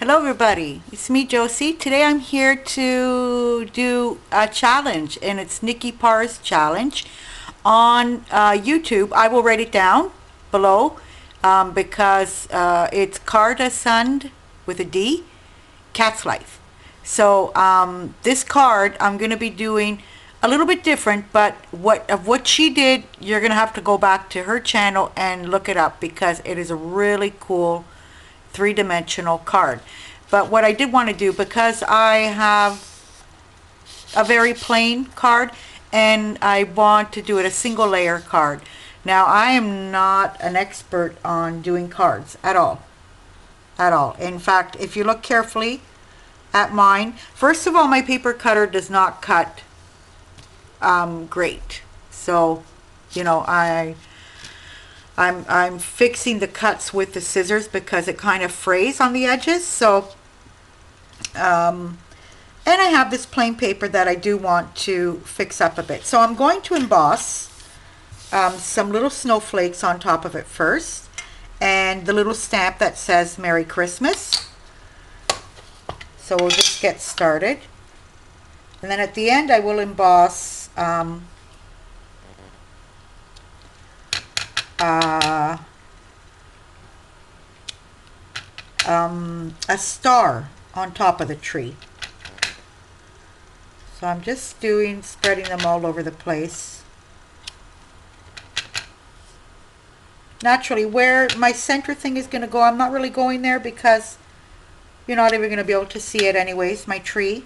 Hello everybody, it's me Josie. Today I'm here to do a challenge, and it's Nikki Parr's challenge on YouTube. I will write it down below because it's Cardasund with a D, Cat's Life. So this card I'm going to be doing a little bit different, but what she did, you're going to have to go back to her channel and look it up because it is a really cool three-dimensional card. But what I did want to do, because I have a very plain card and I want to do it a single layer card. Now I am not an expert on doing cards at all. In fact, if you look carefully at mine, first of all, my paper cutter does not cut great. So, you know, I'm fixing the cuts with the scissors because it kind of frays on the edges. So, and I have this plain paper that I do want to fix up a bit. So I'm going to emboss some little snowflakes on top of it first, and the little stamp that says Merry Christmas. So we'll just get started. And then at the end I will emboss a star on top of the tree. So I'm just spreading them all over the place. Naturally, where my center thing is going to go, I'm not really going there because you're not even going to be able to see it anyways, my tree.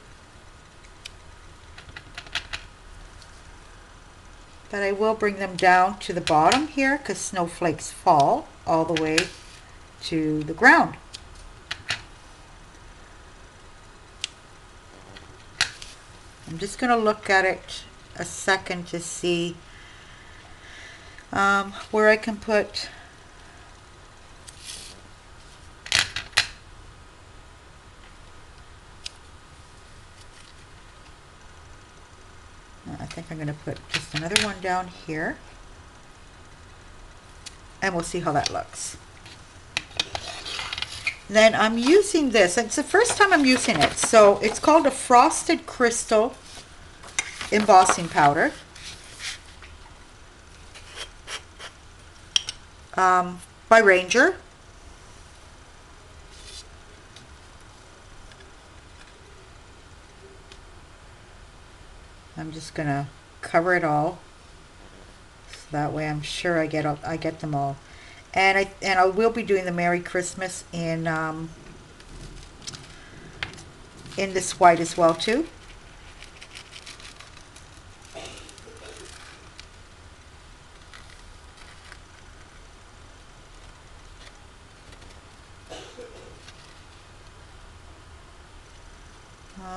But I will bring them down to the bottom here because snowflakes fall all the way to the ground. I'm just going to look at it a second to see where I can put I think I'm going to put just another one down here, and we'll see how that looks. Then I'm using this. It's the first time I'm using it. So it's called a Frosted Crystal embossing powder. By Ranger. I'm just gonna cover it all, so that way I'm sure I get them all. And I will be doing the Merry Christmas in this white as well too.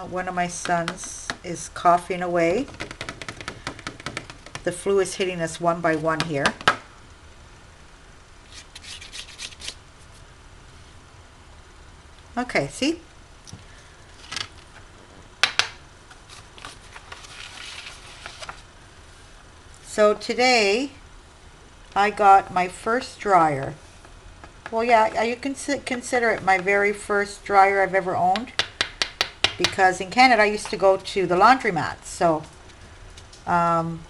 One of my sons is coughing away. The flu is hitting us one by one here. Okay, see? So today I got my first dryer. Well, yeah, you can consider it my very first dryer I've ever owned, because in Canada I used to go to the laundromat. So I'm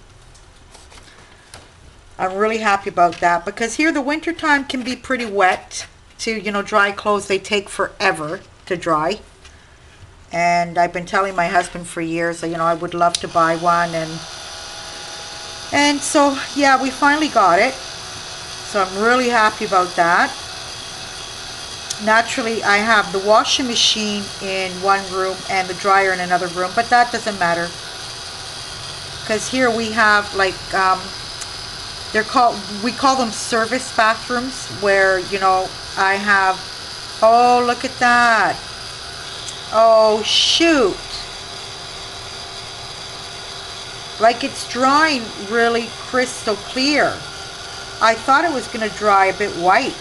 really happy about that, because here the winter time can be pretty wet to, you know, dry clothes. They take forever to dry, and I've been telling my husband for years, you know, I would love to buy one, and so yeah, we finally got it. So I'm really happy about that. Naturally, I have the washing machine in one room and the dryer in another room, but that doesn't matter, because here we have like we call them service bathrooms, where, you know, I have, oh, look at that. Oh, shoot. Like, it's drying really crystal clear. I thought it was going to dry a bit white.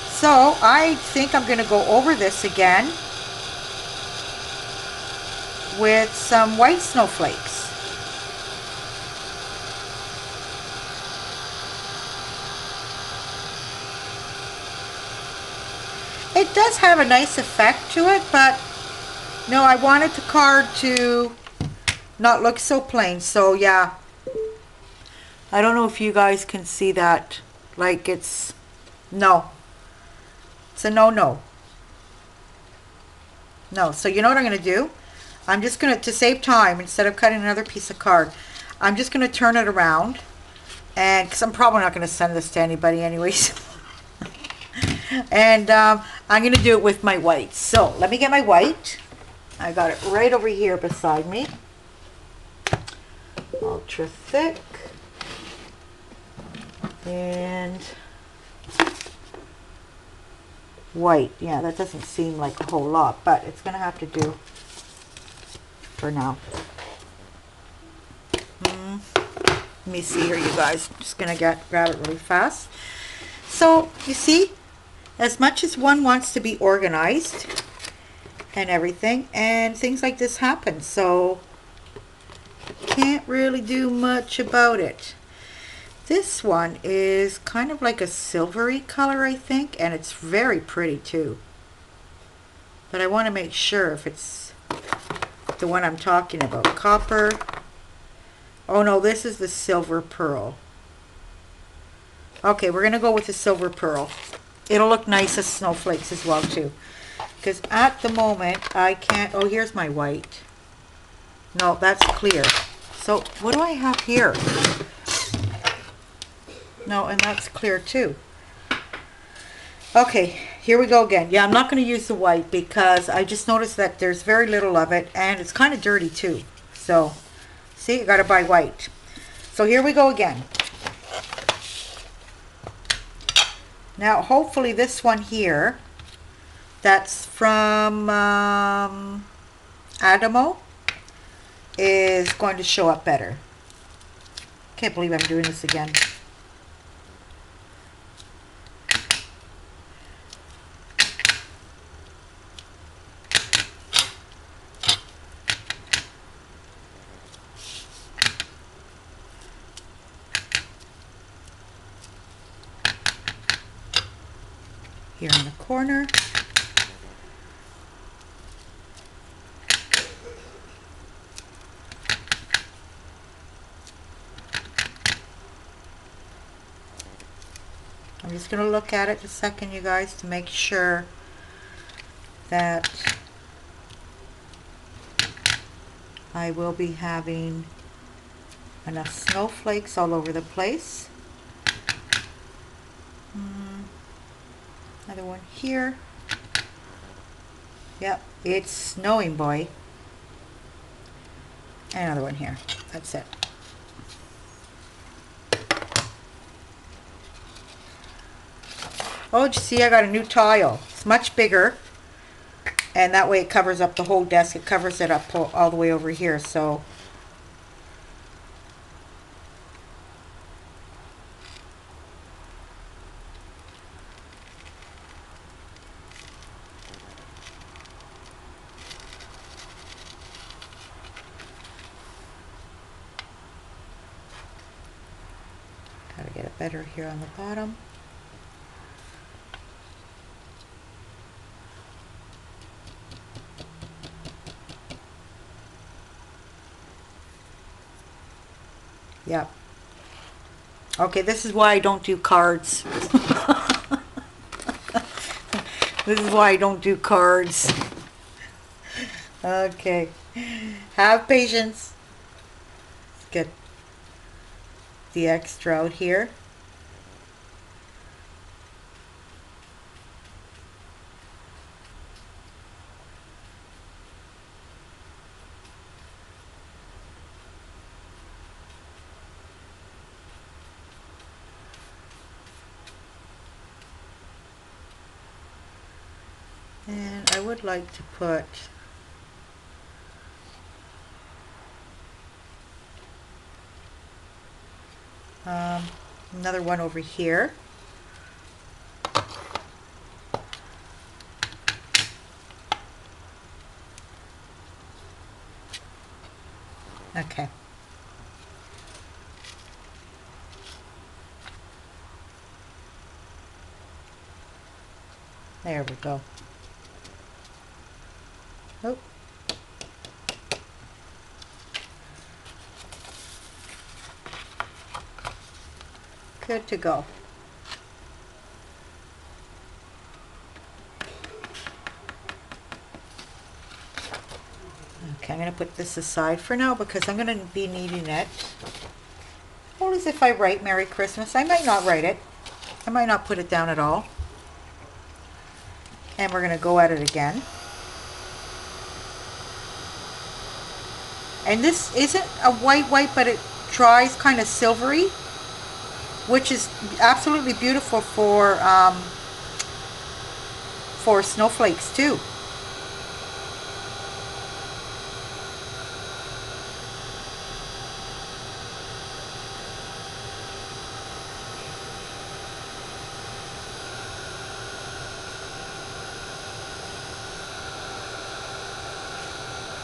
So I think I'm going to go over this again with some white snowflakes. It does have a nice effect to it, but no, I wanted the card to not look so plain. So yeah, I don't know if you guys can see that. Like it's no. It's a no. No. So you know what I'm going to do? I'm just going to save time, instead of cutting another piece of card, I'm just going to turn it around. And because I'm probably not going to send this to anybody anyways. And I'm going to do it with my white. So let me get my white. I got it right over here beside me. Ultra thick. And white. Yeah, that doesn't seem like a whole lot, but it's going to have to do for now. Let me see here, you guys. I'm just going to grab it really fast. So, you see, as much as one wants to be organized and everything, and things like this happen, so can't really do much about it. This one is kind of like a silvery color, I think, and it's very pretty too. But I want to make sure if it's the one I'm talking about. Copper. Oh no, this is the silver pearl. Okay, we're going to go with the silver pearl. It'll look nice as snowflakes as well too. Because at the moment I can't... Oh, here's my white. No, that's clear. So what do I have here? No, and that's clear too. Okay, here we go again. Yeah, I'm not going to use the white because I just noticed that there's very little of it and it's kind of dirty too. So, see, I got to buy white. So here we go again. Now, hopefully this one here, that's from Adamo, is going to show up better. Can't believe I'm doing this again. Here in the corner. I'm just going to look at it a second, you guys, to make sure that I will be having enough snowflakes all over the place. Another one here. Yep, it's snowing, boy. And another one here. That's it. Oh, did you see I got a new tile. It's much bigger. And that way it covers up the whole desk. It covers it up all the way over here. So gotta get it better here on the bottom. Yep. Okay, this is why I don't do cards. This is why I don't do cards. Okay. Have patience. Let's get the extra out here. And I would like to put another one over here. Okay. There we go. Oh. Good to go. Okay, I'm going to put this aside for now because I'm going to be needing it. Well, as if I write Merry Christmas. I might not write it. I might not put it down at all. And we're going to go at it again. And this isn't a white, but it dries kind of silvery, which is absolutely beautiful for snowflakes too.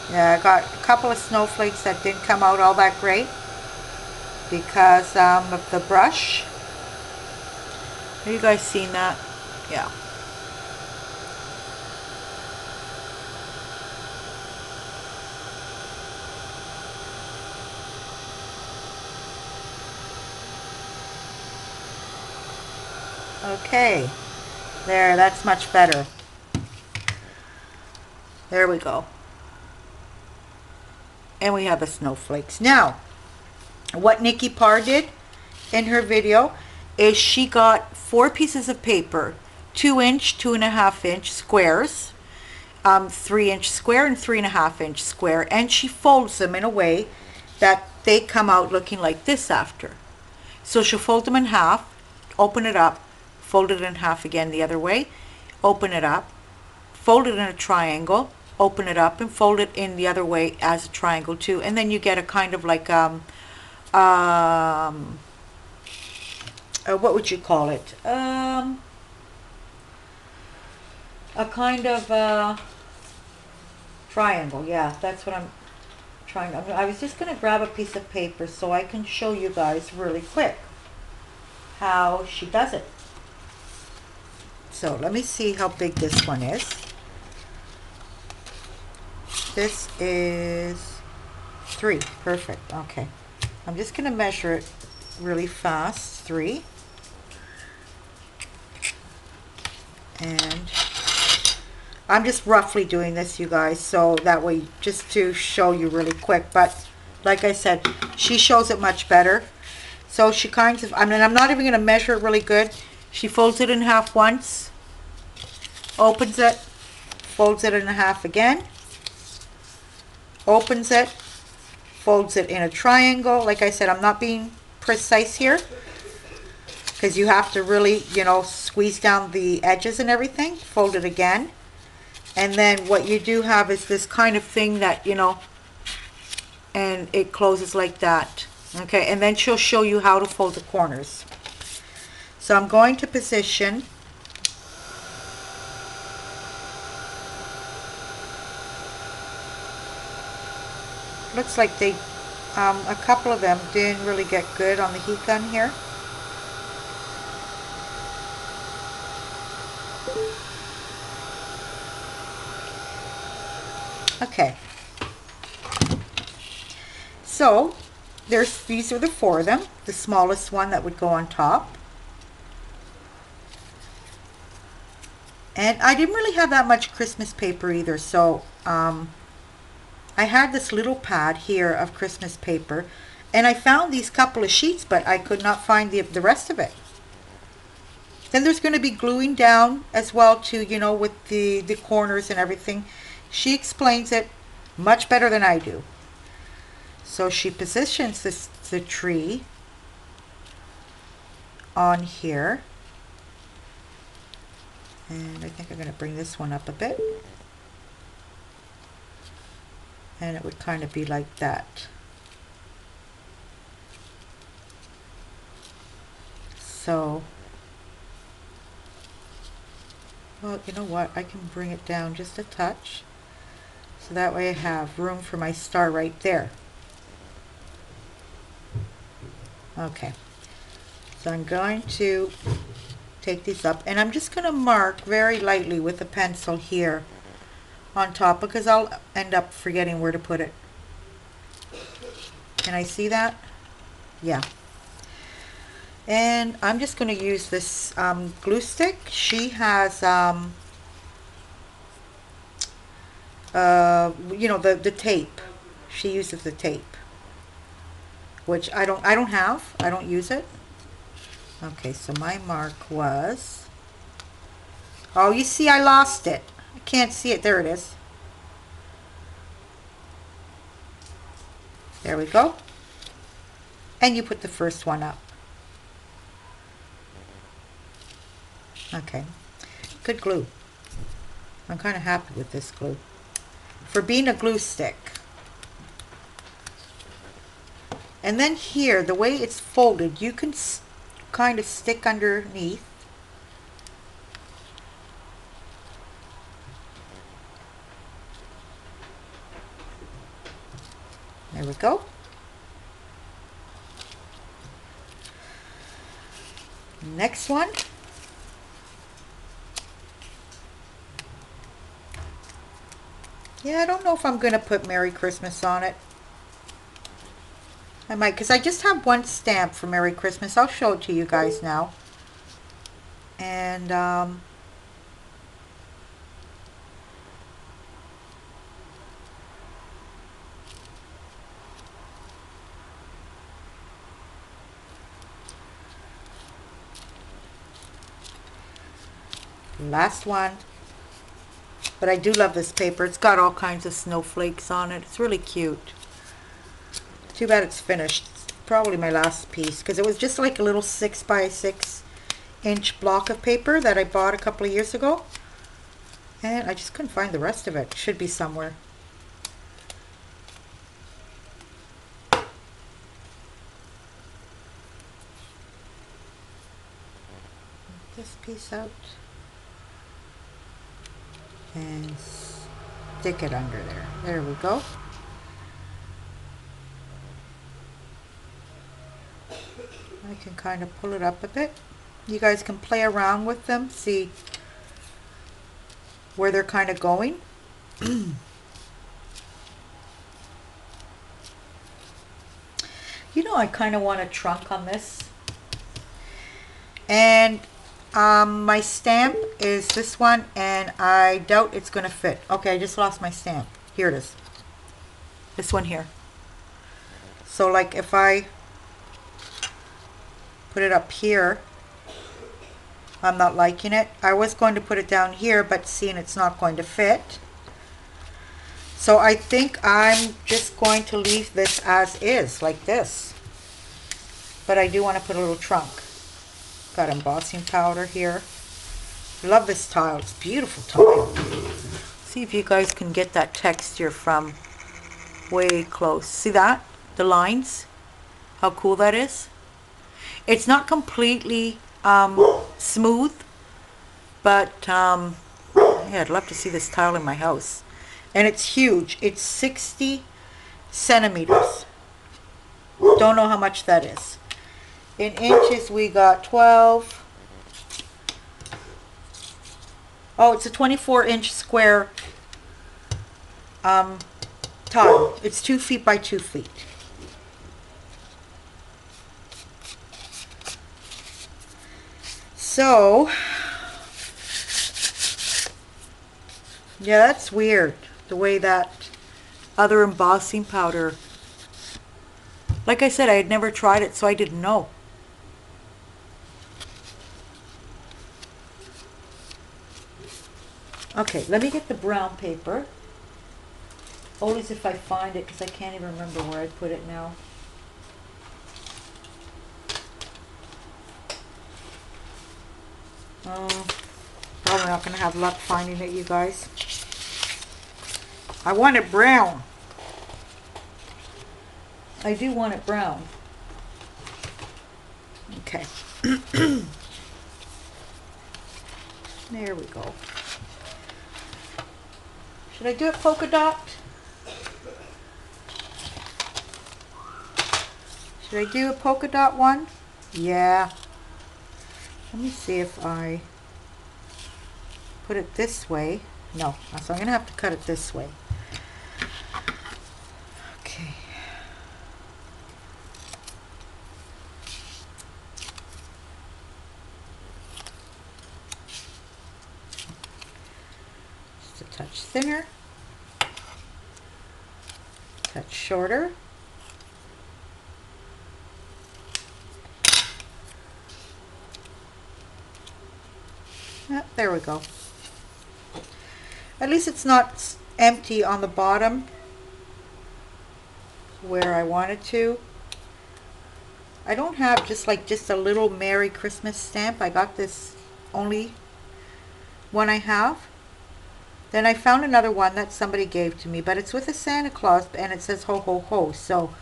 Yeah, I got a couple of snowflakes that didn't come out all that great because of the brush. Have you guys seen that? Yeah. Okay. There, that's much better. There we go. And we have the snowflakes. Now, what Nikki Parr did in her video is she got 4 pieces of paper, 2-inch, 2.5-inch squares, 3-inch square and 3.5-inch square, and she folds them in a way that they come out looking like this after. So she'll fold them in half, open it up, fold it in half again the other way, open it up, fold it in a triangle, open it up and fold it in the other way as a triangle too, and then you get a kind of like what would you call it, a kind of triangle. Yeah, that's what I'm trying. I was just going to grab a piece of paper so I can show you guys really quick how she does it. So let me see how big this one is. This is 3. Perfect. Okay. I'm just going to measure it really fast. 3. And I'm just roughly doing this, you guys, so that way just to show you really quick. But like I said, she shows it much better. So she kind of, I mean, I'm not even going to measure it really good. She folds it in half once, opens it, folds it in half again, opens it, folds it in a triangle. Like I said, I'm not being precise here because you have to really, you know, squeeze down the edges and everything. Fold it again. And then what you do have is this kind of thing that, you know, and it closes like that. Okay, and then she'll show you how to fold the corners. So I'm going to position looks like they a couple of them didn't really get good on the heat gun here. Okay, so these are the 4 of them. The smallest one that would go on top. And I didn't really have that much Christmas paper either, so I had this little pad here of Christmas paper, and I found these couple of sheets, but I could not find the rest of it. Then there's going to be gluing down as well too, you know, with the corners and everything. She explains it much better than I do. So she positions the tree on here. And I think I'm going to bring this one up a bit. And it would kind of be like that. So, well, you know what? I can bring it down just a touch. So that way I have room for my star right there. Okay. So I'm going to take these up, and I'm just going to mark very lightly with a pencil here on top because I'll end up forgetting where to put it. Can I see that? Yeah. And I'm just going to use this glue stick. She has, you know, the tape. She uses the tape, which I don't have. I don't use it. Okay, so my mark was, oh, you see I lost it. I can't see it. There it is. There we go. And you put the first one up. Okay, good glue. I'm kind of happy with this glue for being a glue stick. And then here, the way it's folded, you can kind of stick underneath. There we go. Next one. Yeah, I don't know if I'm going to put Merry Christmas on it. I might, because I just have one stamp for Merry Christmas. I'll show it to you guys now. And, last one. But I do love this paper. It's got all kinds of snowflakes on it. It's really cute. Too bad it's finished. It's probably my last piece because it was just like a little 6 by 6 inch block of paper that I bought a couple of years ago. And I just couldn't find the rest of it. It should be somewhere. This piece out. And stick it under there. There we go. I can kind of pull it up a bit. You guys can play around with them, see where they're kind of going. You know, I kind of want a trunk on this. And my stamp is this one, and I doubt it's going to fit. Okay, I just lost my stamp. Here it is. This one here. So like if I put it up here, I'm not liking it. I was going to put it down here, but seeing it's not going to fit. So I think I'm just going to leave this as is, like this. But I do want to put a little trunk. Got embossing powder here. Love this tile. It's beautiful tile. See if you guys can get that texture from way close. See that? The lines? How cool that is? It's not completely smooth, but yeah, I'd love to see this tile in my house. And it's huge. It's 60 centimeters. Don't know how much that is. In inches, we got 12. Oh, it's a 24-inch square tile. It's 2 feet by 2 feet. So, yeah, that's weird. The way that other embossing powder. Like I said, I had never tried it, so I didn't know. Okay, let me get the brown paper. Always if I find it, because I can't even remember where I put it now. Probably not going to have luck finding it, you guys. I want it brown. I do want it brown. Okay. There we go. Should I do it polka dot? Should I do a polka dot one? Yeah. Let me see if I put it this way. No, so I'm gonna have to cut it this way. Okay. Just a touch thinner, touch shorter. There we go. At least it's not empty on the bottom where I wanted to. I don't have just a little Merry Christmas stamp. I got this only one I have. Then I found another one that somebody gave to me, but it's with a Santa Claus and it says ho ho ho. So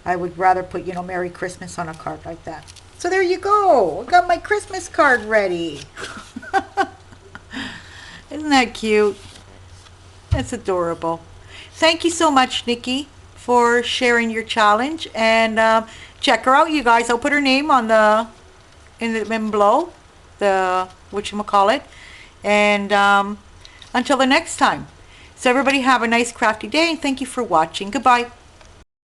I would rather put, you know, Merry Christmas on a card like that. So there you go. I got my Christmas card ready. Isn't that cute? That's adorable. Thank you so much, Nikki, for sharing your challenge. And check her out, you guys. I'll put her name on in below, the whatchamacallit. And until the next time. So everybody have a nice crafty day, and thank you for watching. Goodbye.